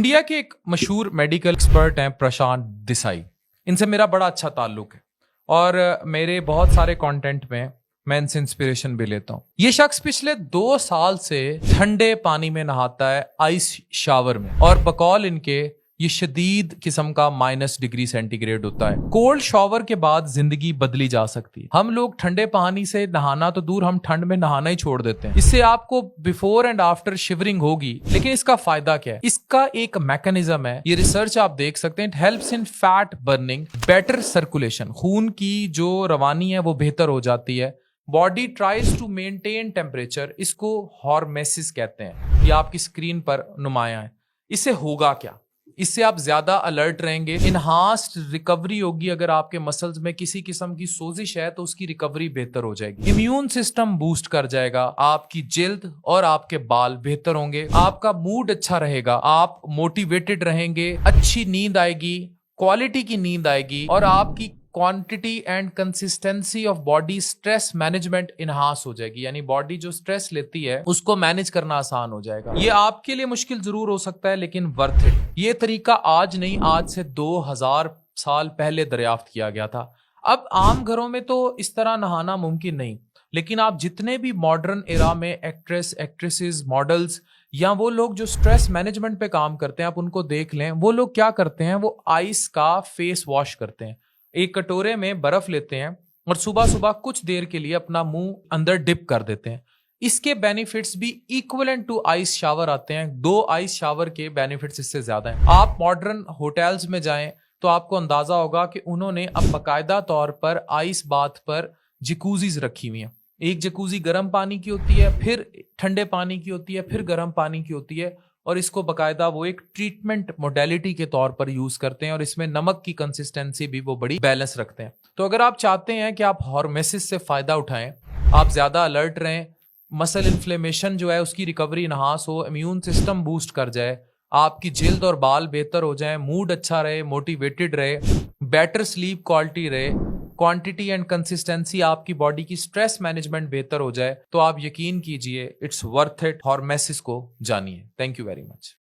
India के एक मशहूर मेडिकल एक्सपर्ट हैं प्रशांत देसाई। इनसे मेरा बड़ा अच्छा ताल्लुक है और मेरे बहुत सारे कंटेंट में मैं इनसे इंस्पिरेशन भी लेता हूँ। ये शख्स पिछले 2 साल से ठंडे पानी में नहाता है, आइस शावर में, और बकौल इनके ये शदीद किस्म का -डिग्री सेंटीग्रेड होता है। कोल्ड शावर के बाद जिंदगी बदली जा सकती है। हम लोग ठंडे पानी से नहाना तो दूर, हम ठंड में नहाना ही छोड़ देते हैं। इससे आपको बिफोर एंड आफ्टर शिवरिंग होगी, लेकिन इसका फायदा क्या है? इसका एक मैकेनिज्म है, ये रिसर्च आप देख सकते हैं। It helps in fat burning, better circulation, खून की जो रवानी है वो बेहतर हो जाती है। Body tries to maintain temperature, इसको हॉर्मेसिस कहते हैं। ये आपकी स्क्रीन पर नुमाया है। इससे होगा क्या? इससे आप ज्यादा अलर्ट रहेंगे, इनहांस्ड रिकवरी होगी। अगर आपके मसल्स में किसी किस्म की सोजिश है तो उसकी रिकवरी बेहतर हो जाएगी। इम्यून सिस्टम बूस्ट कर जाएगा, आपकी जिल्द और आपके बाल बेहतर होंगे, आपका मूड अच्छा रहेगा, आप मोटिवेटेड रहेंगे, अच्छी नींद आएगी, क्वालिटी की नींद आएगी, और आपकी quantity and consistency of body stress management enhance हो जाएगी। यानी बॉडी जो स्ट्रेस लेती है उसको मैनेज करना आसान हो जाएगा। ये आपके लिए मुश्किल जरूर हो सकता है, लेकिन वर्थ इट। ये तरीका आज नहीं, आज से 2000 साल पहले दरियाफ्त किया गया था। अब आम घरों में तो इस तरह नहाना मुमकिन नहीं, लेकिन आप जितने भी मॉडर्न एरा में एक्ट्रेसेस, मॉडल्स या वो लोग जो स्ट्रेस मैनेजमेंट पे काम करते हैं, आप उनको देख लें। वो लोग क्या करते हैं? वो आइस का फेस वॉश करते हैं। एक कटोरे में बर्फ लेते हैं और सुबह सुबह कुछ देर के लिए अपना मुंह अंदर डिप कर देते हैं। इसके बेनिफिट्स भी इक्विवेलेंट टू आइस शावर आते हैं। 2 आइस शावर के बेनिफिट्स इससे ज्यादा हैं। आप मॉडर्न होटल्स में जाएं तो आपको अंदाजा होगा कि उन्होंने अब बाकायदा तौर पर आइस बाथ पर जकूजीज रखी हुई हैं। एक जकूजी गर्म पानी की होती है, फिर ठंडे पानी की होती है, फिर गर्म पानी की होती है, और इसको बकायदा वो एक ट्रीटमेंट मोडेलिटी के तौर पर यूज करते हैं। और इसमें नमक की कंसिस्टेंसी भी वो बड़ी बैलेंस रखते हैं। तो अगर आप चाहते हैं कि आप हॉर्मेसिस से फायदा उठाएं, आप ज्यादा अलर्ट रहें, मसल इन्फ्लेमेशन जो है उसकी रिकवरी इनहांस हो, इम्यून सिस्टम बूस्ट कर जाए, आपकी जिल्द और बाल बेहतर हो जाए, मूड अच्छा रहे, मोटिवेटेड रहे, बेटर स्लीप क्वालिटी रहे, क्वांटिटी एंड कंसिस्टेंसी आपकी बॉडी की स्ट्रेस मैनेजमेंट बेहतर हो जाए, तो आप यकीन कीजिए इट्स वर्थ इट। हॉर्मेसिस को जानिए। Thank you very much.